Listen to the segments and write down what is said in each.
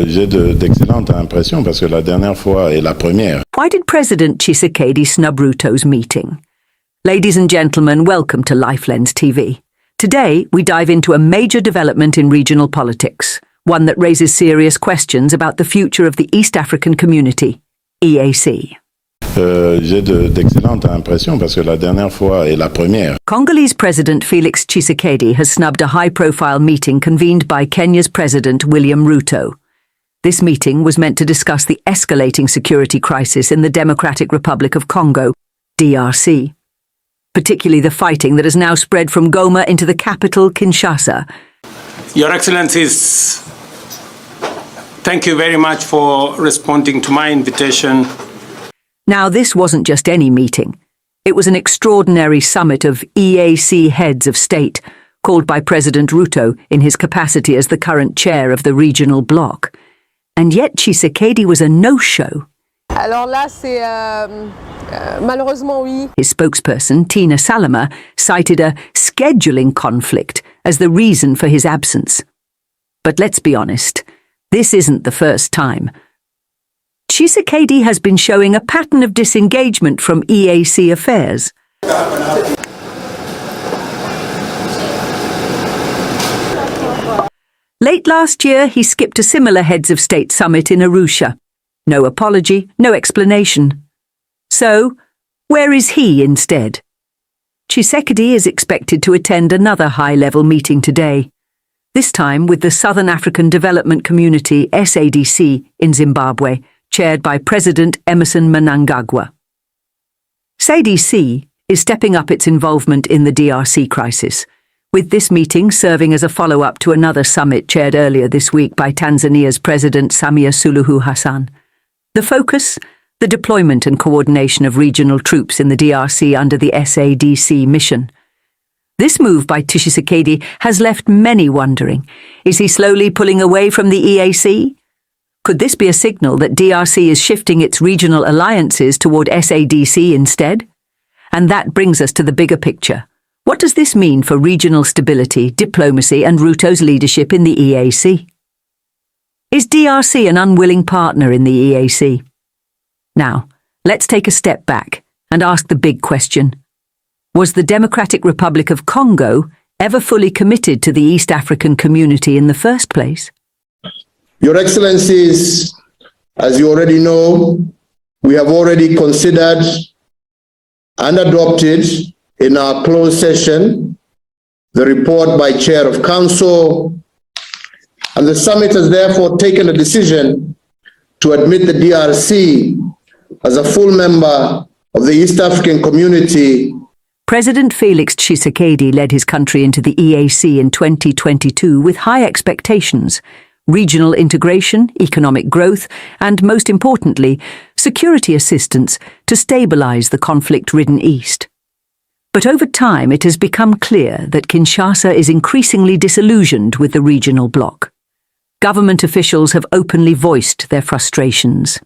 J'ai d'excellentes impressions parce que la dernière fois est la première. Why did President Tshisekedi snub Ruto's meeting? Ladies and gentlemen, welcome to Lifelens TV. Today, we dive into a major development in regional politics, one that raises serious questions about the future of the East African Community, EAC. J'ai d'excellentes impressions parce que la dernière fois est la première. Congolese President Felix Tshisekedi has snubbed a high-profile meeting convened by Kenya's President William Ruto. This meeting was meant to discuss the escalating security crisis in the Democratic Republic of Congo, DRC, particularly the fighting that has now spread from Goma into the capital, Kinshasa. Your Excellencies, thank you very much for responding to my invitation. Now, this wasn't just any meeting. It was an extraordinary summit of EAC heads of state, called by President Ruto in his capacity as the current chair of the regional bloc. And yet Tshisekedi was a no-show. Alors là, c'est malheureusement oui. His spokesperson, Tina Salama, cited a scheduling conflict as the reason for his absence. But let's be honest, this isn't the first time. Tshisekedi has been showing a pattern of disengagement from EAC affairs. Late last year, he skipped a similar heads of state summit in Arusha. No apology, no explanation. So, where is he instead? Tshisekedi is expected to attend another high-level meeting today, this time with the Southern African Development Community, SADC, in Zimbabwe, chaired by President Emmerson Mnangagwa. SADC is stepping up its involvement in the DRC crisis, with this meeting serving as a follow-up to another summit chaired earlier this week by Tanzania's President Samia Suluhu Hassan. The focus? The deployment and coordination of regional troops in the DRC under the SADC mission. This move by Tshisekedi has left many wondering. Is he slowly pulling away from the EAC? Could this be a signal that DRC is shifting its regional alliances toward SADC instead? And that brings us to the bigger picture. What does this mean for regional stability, diplomacy, and Ruto's leadership in the EAC? Is DRC an unwilling partner in the EAC? Now, let's take a step back and ask the big question. Was the Democratic Republic of Congo ever fully committed to the East African Community in the first place? Your Excellencies, as you already know, we have already considered and adopted in our closed session the report by Chair of Council, and the summit has therefore taken a decision to admit the DRC as a full member of the East African Community. President Felix Tshisekedi led his country into the EAC in 2022 with high expectations: regional integration, economic growth, and most importantly, security assistance to stabilize the conflict-ridden East. But over time, it has become clear that Kinshasa is increasingly disillusioned with the regional bloc. Government officials have openly voiced their frustrations.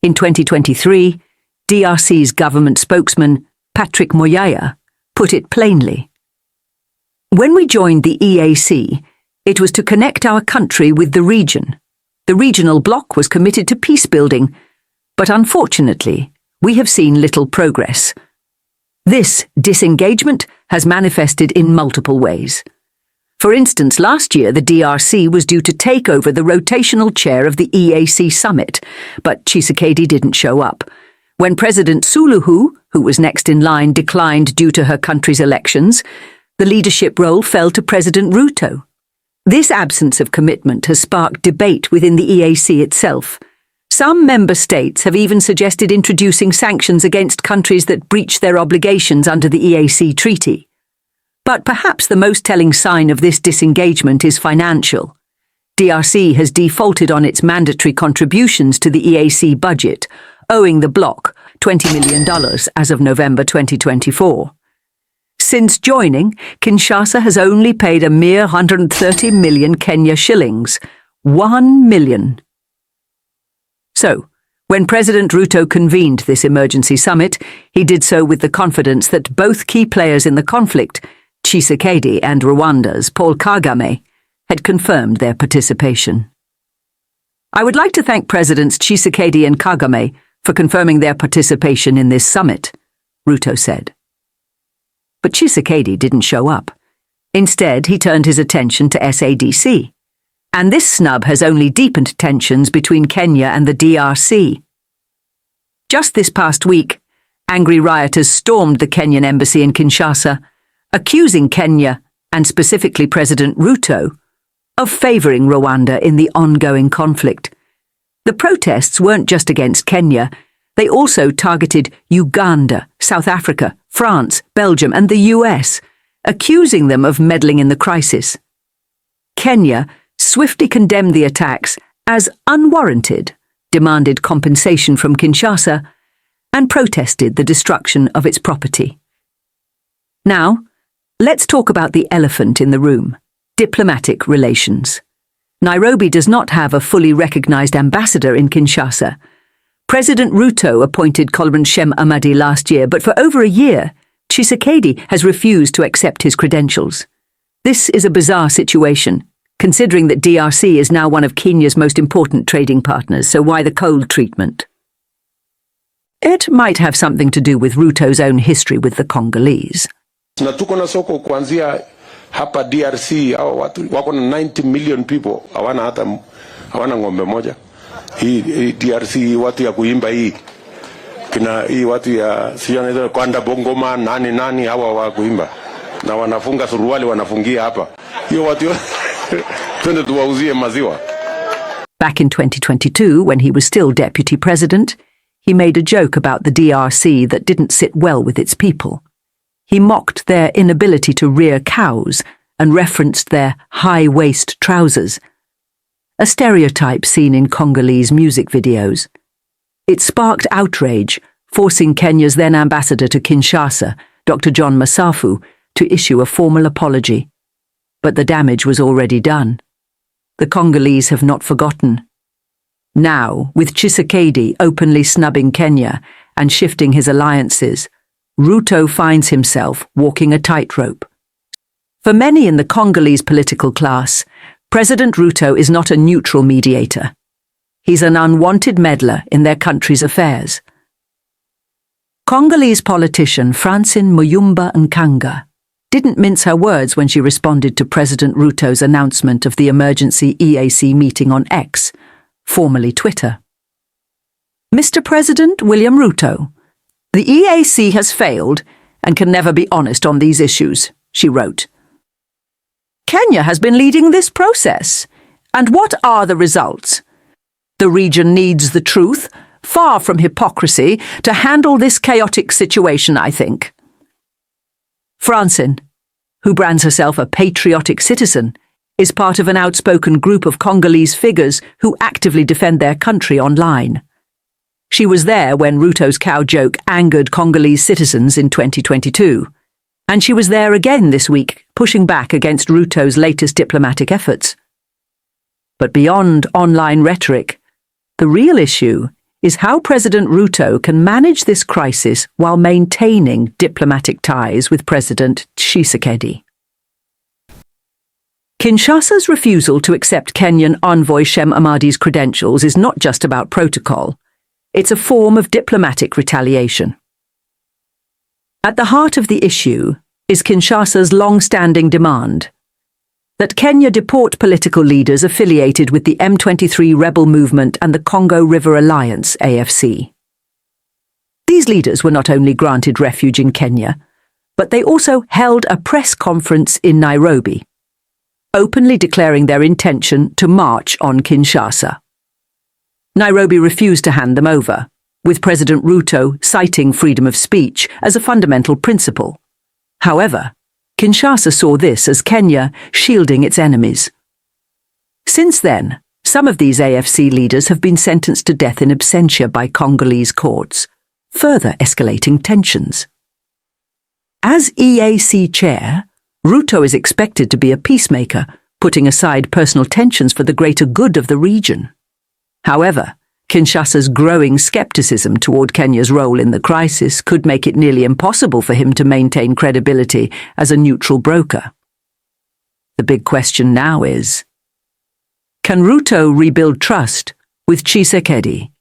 In 2023, DRC's government spokesman, Patrick Moyaya, put it plainly. When we joined the EAC, it was to connect our country with the region. The regional bloc was committed to peace building, but unfortunately, we have seen little progress. This disengagement has manifested in multiple ways. For instance, last year the DRC was due to take over the rotational chair of the EAC summit, but Tshisekedi didn't show up. When President Suluhu, who was next in line, declined due to her country's elections, the leadership role fell to President Ruto. This absence of commitment has sparked debate within the EAC itself. Some member states have even suggested introducing sanctions against countries that breach their obligations under the EAC treaty. But perhaps the most telling sign of this disengagement is financial. DRC has defaulted on its mandatory contributions to the EAC budget, owing the bloc $20 million as of November 2024. Since joining, Kinshasa has only paid a mere 130 million Kenya shillings, 1 million. So, when President Ruto convened this emergency summit, he did so with the confidence that both key players in the conflict, Tshisekedi and Rwanda's Paul Kagame, had confirmed their participation. I would like to thank Presidents Tshisekedi and Kagame for confirming their participation in this summit, Ruto said. But Tshisekedi didn't show up. Instead, he turned his attention to SADC. And this snub has only deepened tensions between Kenya and the DRC. Just this past week, angry rioters stormed the Kenyan embassy in Kinshasa, accusing Kenya, and specifically President Ruto, of favouring Rwanda in the ongoing conflict. The protests weren't just against Kenya, they also targeted Uganda, South Africa, France, Belgium and the US, accusing them of meddling in the crisis. Kenya swiftly condemned the attacks as unwarranted, demanded compensation from Kinshasa, and protested the destruction of its property. Now, let's talk about the elephant in the room: diplomatic relations. Nairobi does not have a fully recognized ambassador in Kinshasa. President Ruto appointed Colonel Amadi last year, but for over a year, Tshisekedi has refused to accept his credentials. This is a bizarre situation, considering that DRC is now one of Kenya's most important trading partners, so why the cold treatment? It might have something to do with Ruto's own history with the Congolese. Na tuko na soko kuanzia hapa DRC, hao watu wako na 90 million people, hawana ng'ombe moja. Hii DRC watu ya kuimba hii watu ya sio kwanda bongoma nani hawa wa kuimba na wanafunga suruali wanafungia hapa. Hiyo watu twende tuwauzie maziwa. Back in 2022, when he was still deputy president, he made a joke about the DRC that didn't sit well with its people. He mocked their inability to rear cows and referenced their high-waist trousers, a stereotype seen in Congolese music videos. It sparked outrage, forcing Kenya's then ambassador to Kinshasa, Dr. John Masafu, to issue a formal apology. But the damage was already done. The Congolese have not forgotten. Now, with Tshisekedi openly snubbing Kenya and shifting his alliances, Ruto finds himself walking a tightrope. For many in the Congolese political class, President Ruto is not a neutral mediator. He's an unwanted meddler in their country's affairs. Congolese politician Francine Muyumba Nkanga didn't mince her words when she responded to President Ruto's announcement of the emergency EAC meeting on X, formerly Twitter. Mr. President William Ruto, the EAC has failed and can never be honest on these issues, she wrote. Kenya has been leading this process. And what are the results? The region needs the truth, far from hypocrisy, to handle this chaotic situation, I think. Francine, who brands herself a patriotic citizen, is part of an outspoken group of Congolese figures who actively defend their country online. She was there when Ruto's cow joke angered Congolese citizens in 2022. And she was there again this week, pushing back against Ruto's latest diplomatic efforts. But beyond online rhetoric, the real issue is how President Ruto can manage this crisis while maintaining diplomatic ties with President Tshisekedi. Kinshasa's refusal to accept Kenyan envoy Shem Amadi's credentials is not just about protocol. It's a form of diplomatic retaliation. At the heart of the issue is Kinshasa's long-standing demand that Kenya deport political leaders affiliated with the M23 rebel movement and the Congo River Alliance, AFC. These leaders were not only granted refuge in Kenya, but they also held a press conference in Nairobi, openly declaring their intention to march on Kinshasa. Nairobi refused to hand them over, with President Ruto citing freedom of speech as a fundamental principle. However, Kinshasa saw this as Kenya shielding its enemies. Since then, some of these AFC leaders have been sentenced to death in absentia by Congolese courts, further escalating tensions. As EAC chair, Ruto is expected to be a peacemaker, putting aside personal tensions for the greater good of the region. However, Kinshasa's growing skepticism toward Kenya's role in the crisis could make it nearly impossible for him to maintain credibility as a neutral broker. The big question now is, can Ruto rebuild trust with Tshisekedi.